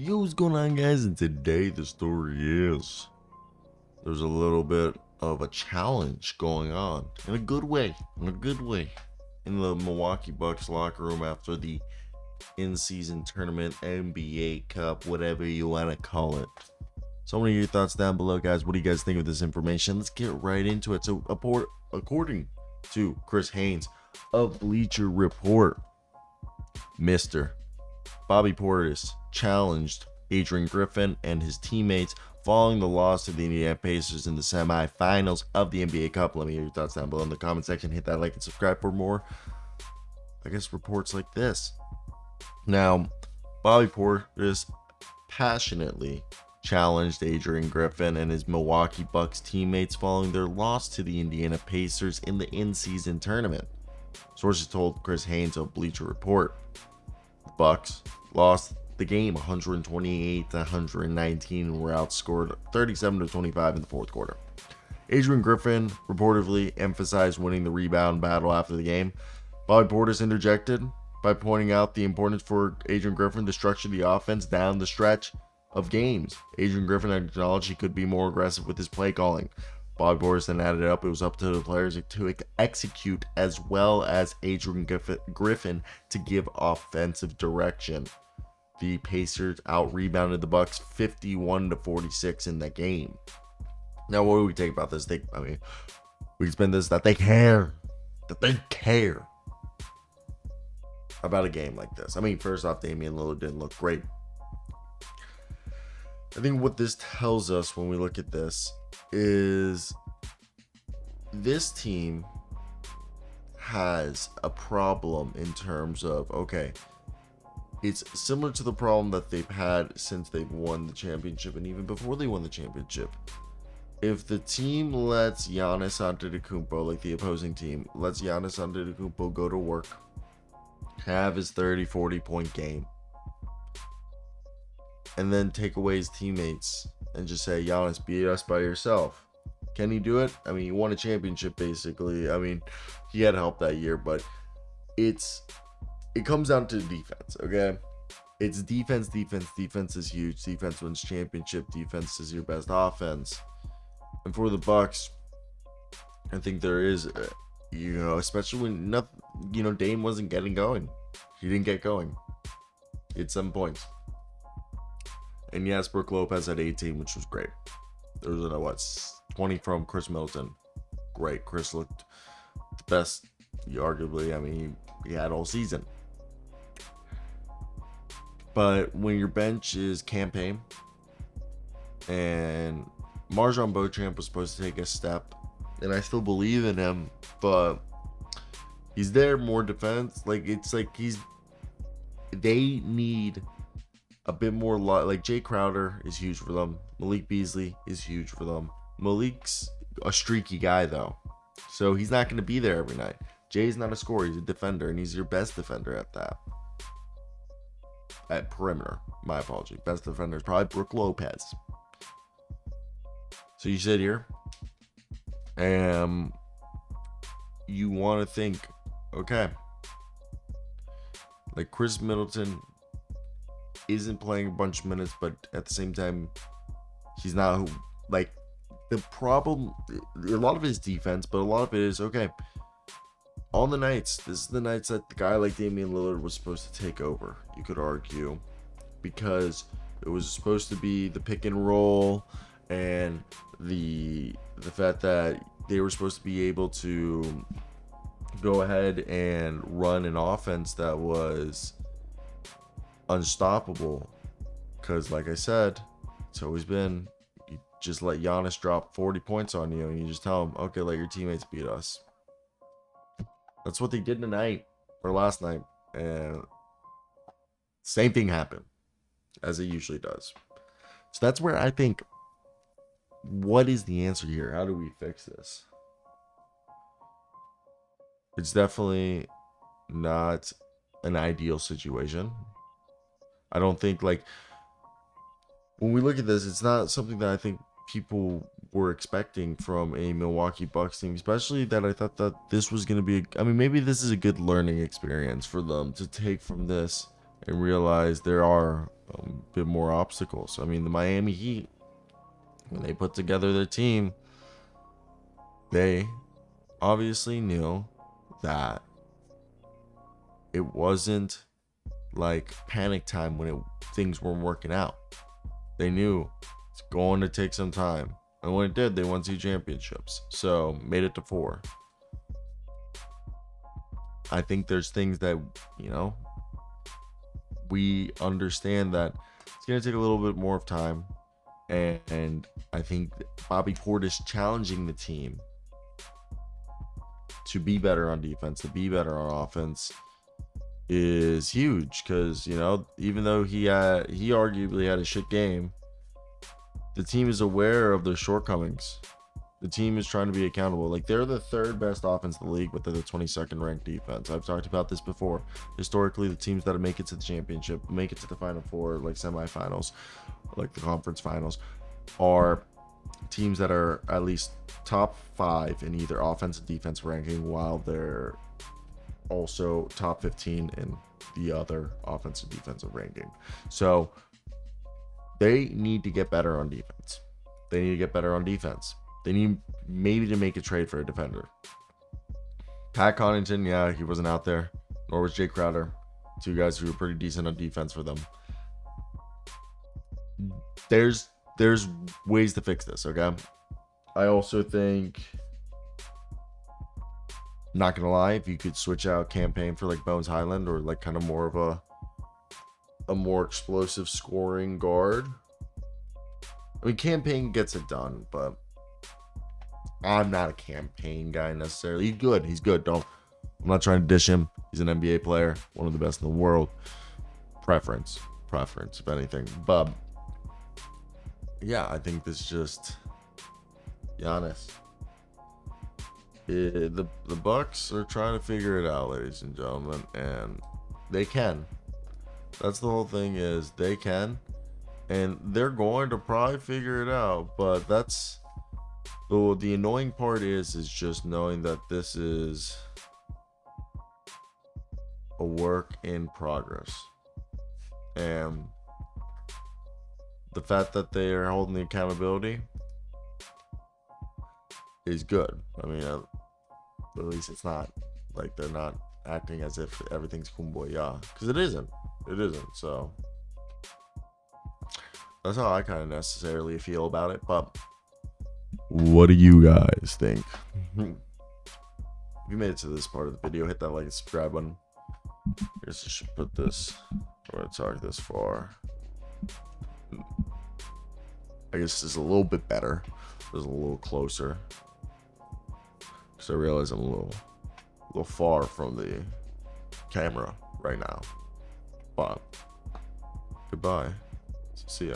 Yo, what's going on, guys? And today the story is there's a little bit of a challenge going on in a good way, in the Milwaukee Bucks locker room after the in-season tournament, NBA Cup, whatever you want to call it. So many of your thoughts down below, guys. What do you guys think of this information? Let's get right into it. So, according to Chris Haynes of Bleacher Report, Mr. Bobby Portis challenged Adrian Griffin and his teammates following the loss to the Indiana Pacers in the semifinals of the NBA Cup. Let me hear your thoughts down below in the comment section. Hit that like and subscribe for more, reports like this. Now, Bobby Portis passionately challenged Adrian Griffin and his Milwaukee Bucks teammates following their loss to the Indiana Pacers in the in-season tournament. Sources told Chris Haynes of Bleacher Report. The Bucks lost the game 128-119 and were outscored 37-25 in the fourth quarter. Adrian Griffin reportedly emphasized winning the rebound battle after the game. Bobby Portis interjected by pointing out the importance for Adrian Griffin to structure the offense down the stretch of games. Adrian Griffin acknowledged he could be more aggressive with his play calling. Bobby Portis then added up it was up to the players to execute, as well as Adrian Griffin to give offensive direction. The Pacers out-rebounded the Bucks 51-46 in that game. Now, what do we take about this? We can spin this that they care about a game like this. First off, Damian Lillard didn't look great. I think what this tells us when we look at this is this team has a problem in terms of, okay, it's similar to the problem that they've had since they've won the championship and even before they won the championship. If the team lets Giannis Antetokounmpo, like the opposing team, lets Giannis Antetokounmpo go to work, have his 30-40 point game, and then take away his teammates and just say, Giannis, beat us by yourself. Can he do it? He won a championship basically. He had help that year, but it comes down to defense, okay? It's defense. Defense is huge. Defense wins championship. Defense is your best offense. And for the Bucks, I think there is, especially when Dame wasn't getting going. He didn't get going. He had 7 points. And yes, Brook Lopez had 18, which was great. There was 20 from Chris Middleton. Great. Chris looked the best, arguably. He had all season. But when your bench is campaign and Marjon Beauchamp was supposed to take a step, and I still believe in him, but he's there more defense. They need a bit more Jay Crowder is huge for them. Malik Beasley is huge for them. Malik's a streaky guy though, so he's not going to be there every night. Jay's not a scorer, he's a defender, and he's your best defender at that. At perimeter, my apology. Best defender is probably Brook Lopez. So you sit here and you want to think, okay, Chris Middleton isn't playing a bunch of minutes, but at the same time, he's not the problem. A lot of it is defense, but a lot of it is, okay, on the nights, this is the nights that the guy like Damian Lillard was supposed to take over, you could argue, because it was supposed to be the pick and roll and the fact that they were supposed to be able to go ahead and run an offense that was unstoppable. Because like I said, it's always been, you just let Giannis drop 40 points on you and you just tell him, okay, let your teammates beat us. That's what they did tonight or last night, and same thing happened as it usually does. So that's where I think, what is the answer here? How do we fix this? It's definitely not an ideal situation. I don't think, when we look at this, it's not something that I think people were expecting from a Milwaukee Bucks team, especially that I thought that this was going to be, maybe this is a good learning experience for them to take from this and realize there are a bit more obstacles. I mean, the Miami Heat, when they put together their team, they obviously knew that it wasn't like panic time when things weren't working out. They knew it's going to take some time. And when it did, they won 2 championships. So, made it to 4. I think there's things that, we understand that it's going to take a little bit more of time. And I think Bobby Portis challenging the team to be better on defense, to be better on offense is huge. Because, even though he arguably had a shit game, the team is aware of their shortcomings. The team is trying to be accountable. Like, they're the 3rd best offense in the league, but they're the 22nd ranked defense. I've talked about this before. Historically, the teams that make it to the championship, make it to the Final Four, like semifinals, like the conference finals, are teams that are at least top 5 in either offense and defense ranking, while they're also top 15 in the other offensive defensive ranking. So they need to get better on defense. They need maybe to make a trade for a defender. Pat Connaughton, yeah, he wasn't out there. Nor was Jay Crowder. 2 guys who were pretty decent on defense for them. There's ways to fix this, okay? I also think, not gonna lie, if you could switch out Campaign for like Bones Highland, or like kind of more of a more explosive scoring guard. I mean, Campaign gets it done, but I'm not a Campaign guy necessarily. He's good. I'm not trying to dish him. He's an NBA player, one of the best in the world. Preference, if anything. But yeah, I think this is just Giannis. The Bucks are trying to figure it out, ladies and gentlemen, and they can. That's the whole thing, is they can, and they're going to probably figure it out. But that's the annoying part is just knowing that this is a work in progress, and the fact that they are holding the accountability is good. I mean, at least it's not like they're not acting as if everything's kumbaya, because it isn't. So that's how I kind of necessarily feel about it. But what do you guys think? If you made it to this part of the video, hit that like and subscribe button. I guess I should put this, I'm going to talk this far. I guess this is a little bit better. This is a little closer, because I realize I'm a little far from the camera right now. But goodbye. See ya.